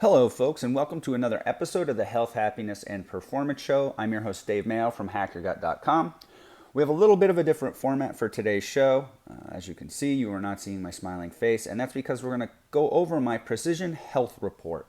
Hello, folks, and welcome to another episode of the Health, Happiness, and Performance Show. I'm your host, Dave Mayo from HackerGut.com. We have a little bit of a different format for today's show. As you can see, you are not seeing my smiling face, and that's because we're going to go over my Precision Health Report.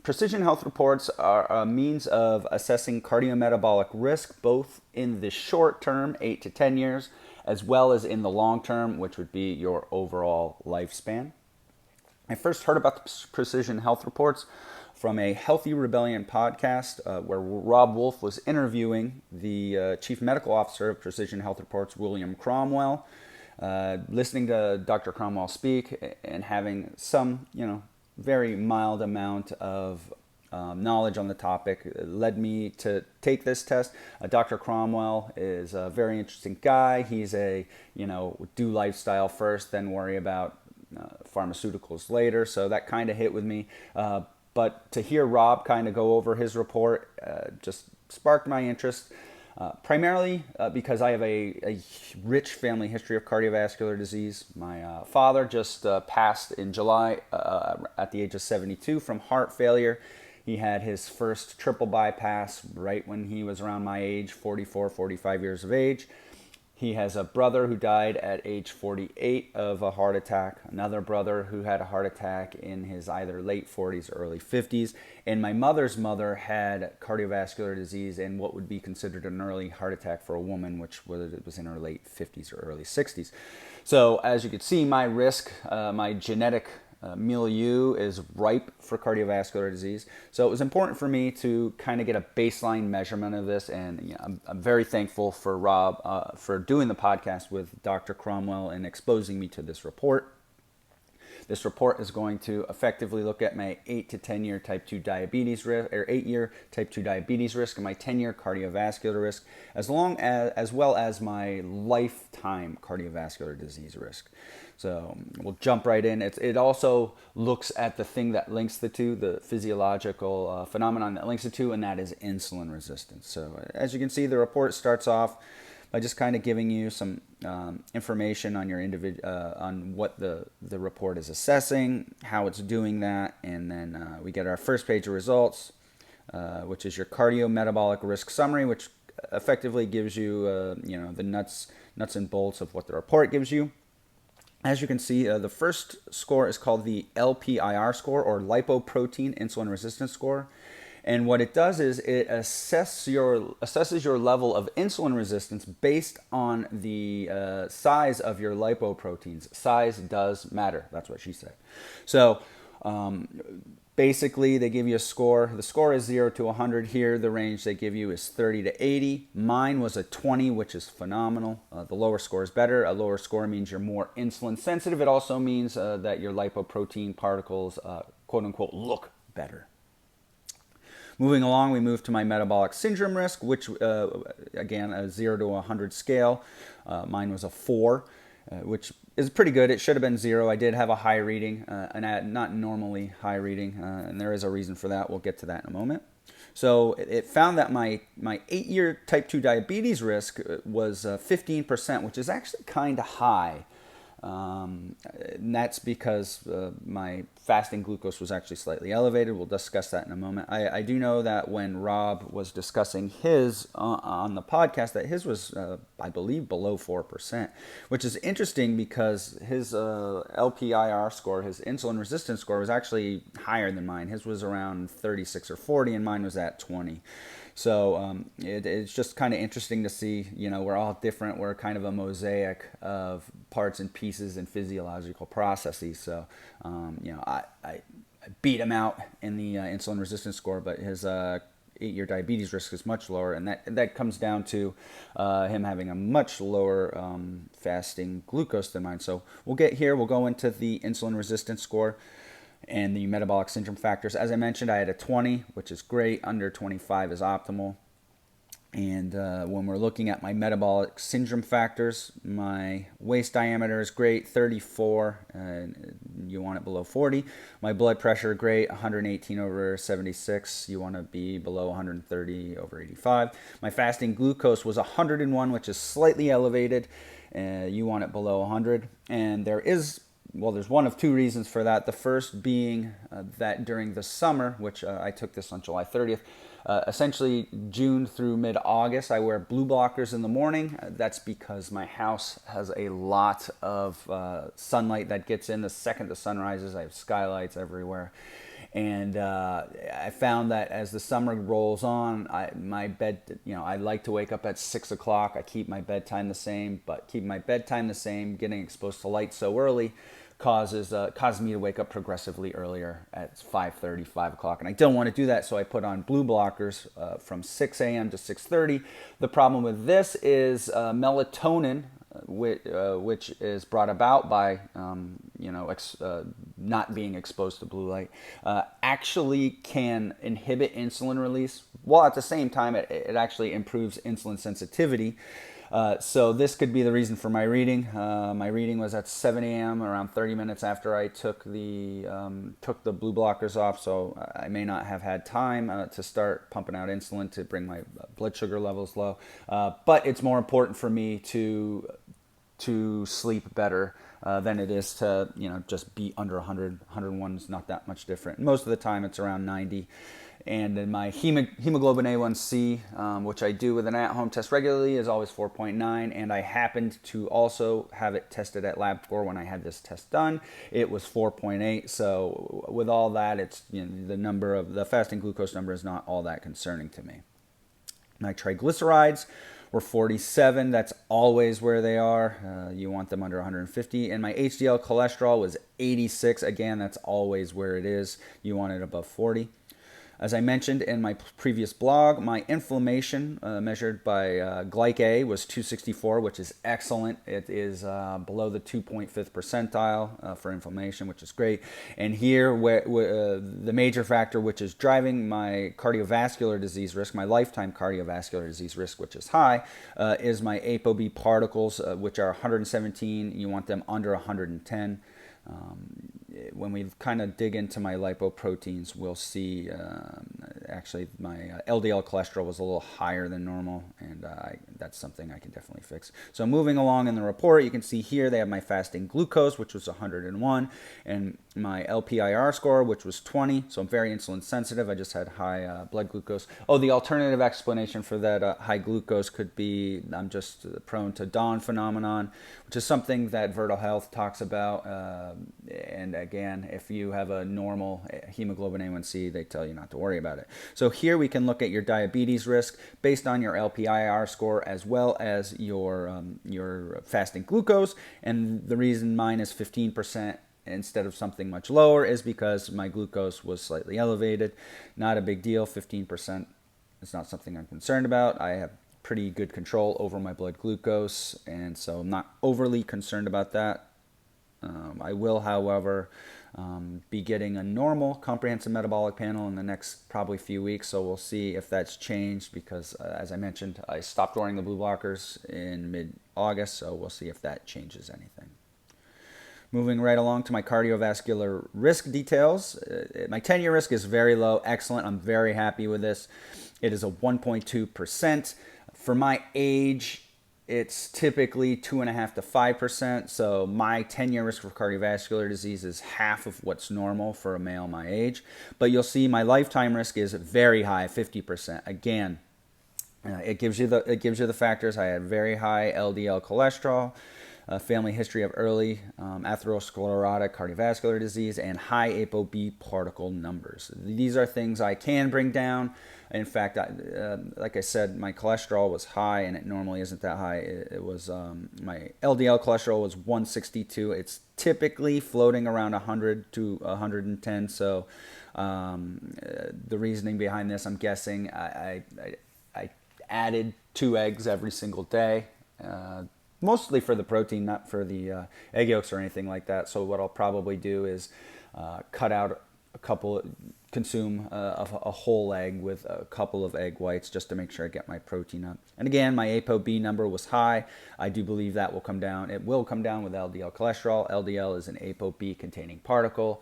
Precision Health Reports are a means of assessing cardiometabolic risk, both in the short term, 8 to 10 years, as well as in the long term, which would be your overall lifespan. I first heard about the Precision Health Reports from a Healthy Rebellion podcast where Robb Wolf was interviewing the Chief Medical Officer of Precision Health Reports, William Cromwell. Listening to Dr. Cromwell speak and having some, very mild amount of knowledge on the topic led me to take this test. Dr. Cromwell is a very interesting guy. He's do lifestyle first, then worry about pharmaceuticals later, so that kind of hit with me. But to hear Robb kind of go over his report just sparked my interest, primarily because I have a rich family history of cardiovascular disease. My father just passed in July at the age of 72 from heart failure. He had his first triple bypass right when he was around my age, 44, 45 years of age. He has a brother who died at age 48 of a heart attack, another brother who had a heart attack in his either late 40s or early 50s, and my mother's mother had cardiovascular disease and what would be considered an early heart attack for a woman, which was in her late 50s or early 60s. So as you can see, my risk, my genetic milieu is ripe for cardiovascular disease. So it was important for me to kind of get a baseline measurement of this, and I'm very thankful for Robb for doing the podcast with Dr. Cromwell and exposing me to this report. This report is going to effectively look at my 8 to 10 year type 2 diabetes risk, or 8-year type 2 diabetes risk, and my 10-year cardiovascular risk, as well as my lifetime cardiovascular disease risk. So we'll jump right in. It also looks at the thing that links the two, the physiological phenomenon that links the two, and that is insulin resistance. So as you can see, the report starts off by just kind of giving you some information on your on what the report is assessing, how it's doing that, and then we get our first page of results, which is your cardiometabolic risk summary, which effectively gives you the nuts and bolts of what the report gives you. As you can see, the first score is called the LPIR score, or lipoprotein insulin resistance score. And what it does is it assesses your level of insulin resistance based on the size of your lipoproteins. Size does matter. That's what she said. So basically, they give you a score. The score is 0 to 100 here. The range they give you is 30 to 80. Mine was a 20, which is phenomenal. The lower score is better. A lower score means you're more insulin sensitive. It also means that your lipoprotein particles, quote unquote, look better. Moving along, we move to my metabolic syndrome risk, which, again, a 0 to 100 scale. Mine was a 4, which is pretty good. It should have been 0. I did have a high reading, not normally high reading, and there is a reason for that. We'll get to that in a moment. So it found that my 8-year type 2 diabetes risk was 15%, which is actually kind of high. And that's because my fasting glucose was actually slightly elevated. We'll discuss that in a moment. I do know that when Robb was discussing his on the podcast, that his was, I believe, below 4%, which is interesting because his LPIR score, his insulin resistance score, was actually higher than mine. His was around 36 or 40, and mine was at 20. So it's just kind of interesting to see, we're all different. We're kind of a mosaic of parts and pieces and physiological processes. So, I beat him out in the insulin resistance score, but his 8-year diabetes risk is much lower. And that comes down to him having a much lower fasting glucose than mine. So we'll go into the insulin resistance score and the metabolic syndrome factors. As I mentioned, I had a 20, which is great. Under 25 is optimal. And when we're looking at my metabolic syndrome factors, my waist diameter is great, 34. You want it below 40. My blood pressure, great, 118 over 76. You want to be below 130 over 85. My fasting glucose was 101, which is slightly elevated. You want it below 100. And there is well, there's one of two reasons for that. The first being that during the summer, which I took this on July 30th, essentially June through mid-August, I wear blue blockers in the morning. That's because my house has a lot of sunlight that gets in the second the sun rises. I have skylights everywhere. And I found that as the summer rolls on, my bed, I like to wake up at 6 o'clock. I keep my bedtime the same, but keeping my bedtime the same, getting exposed to light so early causes me to wake up progressively earlier at 5:30, 5 o'clock. And I don't want to do that, so I put on blue blockers from 6 a.m. to 6:30. The problem with this is melatonin, which is brought about by not being exposed to blue light, actually can inhibit insulin release, while at the same time it actually improves insulin sensitivity. So this could be the reason for my reading. My reading was at 7 a.m. around 30 minutes after I took the blue blockers off. So I may not have had time to start pumping out insulin to bring my blood sugar levels low. But it's more important for me to sleep better than it is to just be under 100. 101 is not that much different. Most of the time it's around 90. And then my hemoglobin A1C, which I do with an at-home test regularly, is always 4.9. And I happened to also have it tested at LabCorp when I had this test done. It was 4.8. So with all that, it's the fasting glucose number is not all that concerning to me. My triglycerides were 47. That's always where they are. You want them under 150. And my HDL cholesterol was 86. Again, that's always where it is. You want it above 40. As I mentioned in my previous blog, my inflammation measured by Glyc-A was 264, which is excellent. It is below the 2.5th percentile for inflammation, which is great. And here, the major factor which is driving my cardiovascular disease risk, my lifetime cardiovascular disease risk, which is high, is my ApoB particles, which are 117. You want them under 110. When we kind of dig into my lipoproteins, we'll see actually my LDL cholesterol was a little higher than normal, and that's something I can definitely fix. So moving along in the report, you can see here they have my fasting glucose, which was 101, and my LPIR score, which was 20. So I'm very insulin sensitive. I just had high blood glucose. Oh, the alternative explanation for that high glucose could be I'm just prone to Dawn phenomenon, which is something that Virtual Health talks about. And again, if you have a normal hemoglobin A1C, they tell you not to worry about it. So here we can look at your diabetes risk based on your LPIR score as well as your fasting glucose. And the reason mine is 15% instead of something much lower is because my glucose was slightly elevated. Not a big deal. 15% is not something I'm concerned about. I have pretty good control over my blood glucose, and so I'm not overly concerned about that. I will, however, be getting a normal comprehensive metabolic panel in the next probably few weeks, so we'll see if that's changed because, as I mentioned, I stopped wearing the blue blockers in mid-August, so we'll see if that changes anything. Moving right along to my cardiovascular risk details. My 10-year risk is very low, excellent. I'm very happy with this. It is a 1.2%. For my age, it's typically 2.5% to 5%. So my 10-year risk for cardiovascular disease is half of what's normal for a male my age. But you'll see my lifetime risk is very high, 50%. Again, it gives you the factors. I had very high LDL cholesterol, family history of early atherosclerotic cardiovascular disease, and high ApoB particle numbers. These are things I can bring down. In fact, like I said, my cholesterol was high, and it normally isn't that high. It was my LDL cholesterol was 162. It's typically floating around 100 to 110. So the reasoning behind this, I'm guessing, I added 2 eggs every single day. Mostly for the protein, not for the egg yolks or anything like that. So what I'll probably do is cut out consume a whole egg with a couple of egg whites just to make sure I get my protein up. And again, my ApoB number was high. I do believe that will come down. It will come down with LDL cholesterol. LDL is an ApoB containing particle,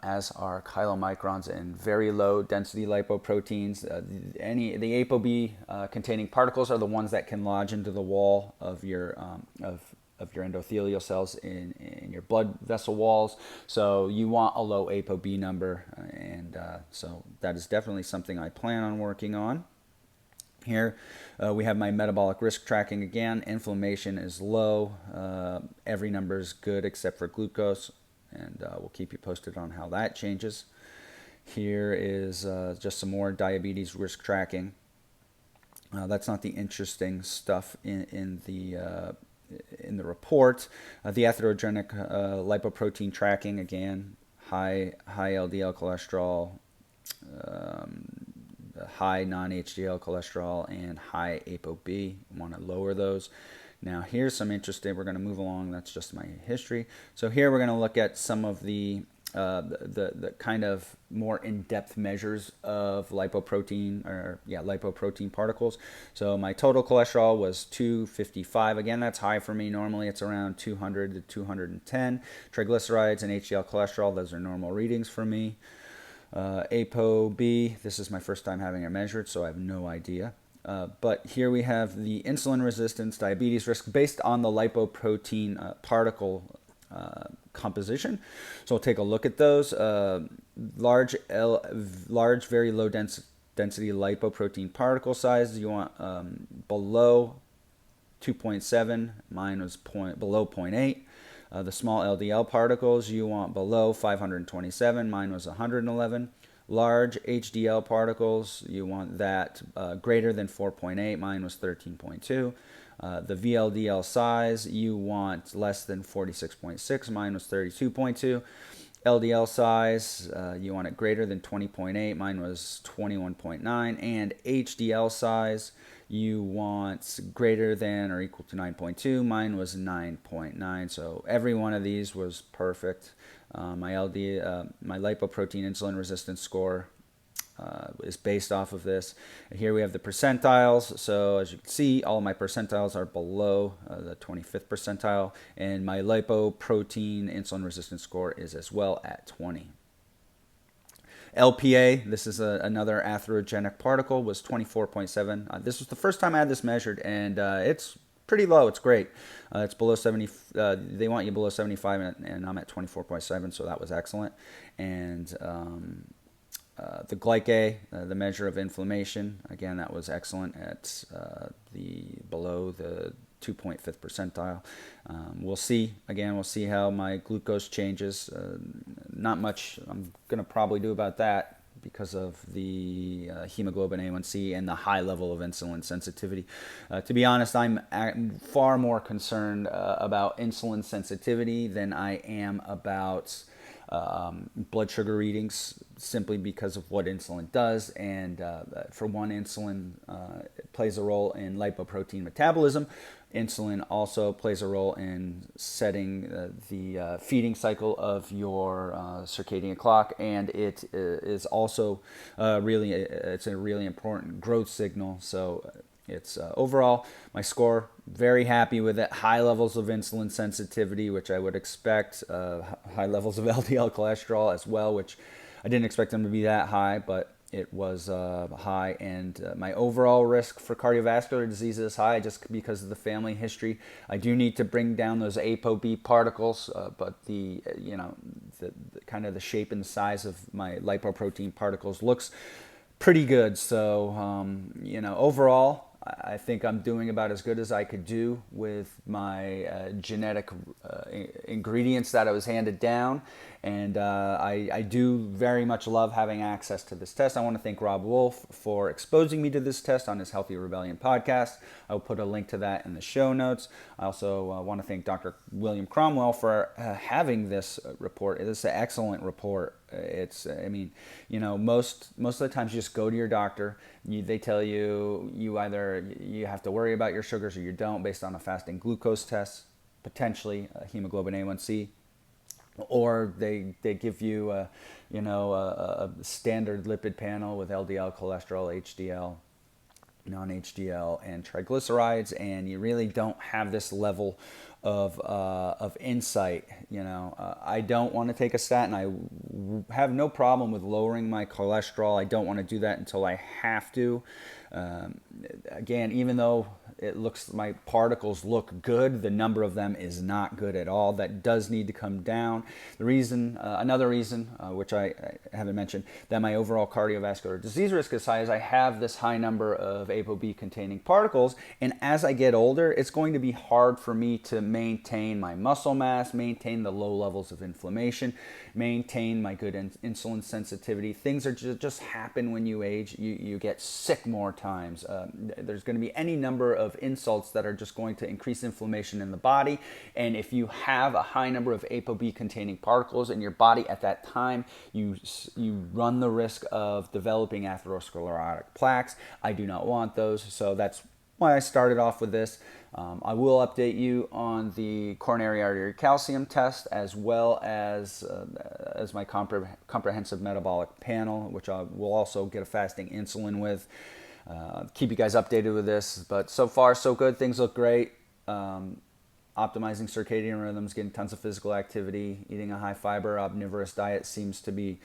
as are chylomicrons and very low density lipoproteins. The ApoB containing particles are the ones that can lodge into the wall of your of your endothelial cells in your blood vessel walls. So you want a low ApoB number, and so that is definitely something I plan on working on. Here we have my metabolic risk tracking again. Inflammation is low. Every number is good except for glucose, and we'll keep you posted on how that changes. Here is just some more diabetes risk tracking. That's not the interesting stuff in the report. The atherogenic lipoprotein tracking, again, high LDL cholesterol, high non-HDL cholesterol, and high ApoB. Want to lower those. Now here's some interesting, we're going to move along, that's just my history. So here we're going to look at some of the kind of more in-depth measures of lipoprotein particles. So my total cholesterol was 255. Again, that's high for me. Normally it's around 200 to 210. Triglycerides and HDL cholesterol, those are normal readings for me. ApoB, this is my first time having it measured, so I have no idea. But here we have the insulin resistance, diabetes risk based on the lipoprotein particle composition. So we'll take a look at those. Large, very low density lipoprotein particle size. You want below 2.7. Mine was below 0.8. The small LDL particles you want below 527. Mine was 111. Large HDL particles, you want that greater than 4.8. Mine was 13.2. The VLDL size, you want less than 46.6. Mine was 32.2. LDL size, you want it greater than 20.8. Mine was 21.9. And HDL size, you want greater than or equal to 9.2. Mine was 9.9. So every one of these was perfect. My lipoprotein insulin resistance score is based off of this. Here we have the percentiles. So as you can see, all of my percentiles are below the 25th percentile, and my lipoprotein insulin resistance score is as well at 20. LPA, this is another atherogenic particle, was 24.7. This was the first time I had this measured, and it's pretty low. It's great. It's below 70. They want you below 75, and I'm at 24.7, so that was excellent. And the glyca, the measure of inflammation, again, that was excellent at below the 2.5th percentile. We'll see how my glucose changes. Not much I'm going to probably do about that because of the hemoglobin A1C and the high level of insulin sensitivity. To be honest, I'm far more concerned about insulin sensitivity than I am about blood sugar readings, simply because of what insulin does. And for one, insulin plays a role in lipoprotein metabolism. Insulin also plays a role in setting the feeding cycle of your circadian clock, and it is also it's a really important growth signal. So it's overall, my score, very happy with it. High levels of insulin sensitivity, which I would expect. High levels of LDL cholesterol as well, which I didn't expect them to be that high, but it was high. And my overall risk for cardiovascular disease is high just because of the family history. I do need to bring down those ApoB particles, but the kind of the shape and size of my lipoprotein particles looks pretty good. So overall, I think I'm doing about as good as I could do with my genetic ingredients that I was handed down. And I do very much love having access to this test. I want to thank Robb Wolf for exposing me to this test on his Healthy Rebellion podcast. I'll put a link to that in the show notes. I also want to thank Dr. William Cromwell for having this report. It is an excellent report. Most of the times you just go to your doctor. They tell you either you have to worry about your sugars or you don't, based on a fasting glucose test, potentially a hemoglobin A1C, or they give you a standard lipid panel with LDL cholesterol, HDL, non-HDL, and triglycerides, and you really don't have this level of insight. I don't want to take a statin. I have no problem with lowering my cholesterol. I don't want to do that until I have to. Again, even though my particles look good, the number of them is not good at all. That does need to come down. Another reason, which I haven't mentioned, that my overall cardiovascular disease risk is high is I have this high number of ApoB containing particles, and as I get older, it's going to be hard for me to maintain my muscle mass, maintain the low levels of inflammation, maintain my good insulin sensitivity. Things are just happen when you age. You get sick more times. There's going to be any number of insults that are just going to increase inflammation in the body, and if you have a high number of ApoB containing particles in your body at that time, you run the risk of developing atherosclerotic plaques. I do not want those, so that's why I started off with this. I will update you on the coronary artery calcium test, as well as my comprehensive metabolic panel, which I will also get a fasting insulin with. Keep you guys updated with this, but so far so good. Things look great. Optimizing circadian rhythms, getting tons of physical activity, eating a high fiber omnivorous diet seems to be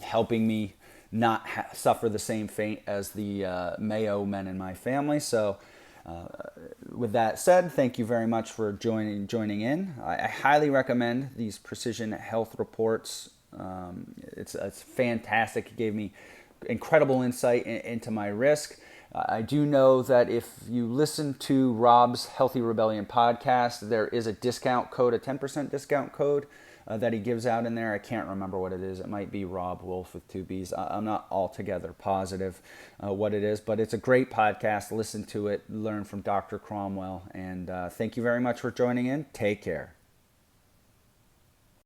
helping me not suffer the same fate as the Mayo men in my family. So with that said, thank you very much for joining in. I highly recommend these precision health reports. It's fantastic. It gave me incredible insight into my risk. I do know that if you listen to Robb's Healthy Rebellion podcast, there is a discount code, a 10% discount code that he gives out in there. I can't remember what it is. It might be Robb Wolf with 2 B's. I'm not altogether positive what it is, but it's a great podcast. Listen to it, learn from Dr. Cromwell, and thank you very much for joining in. Take care.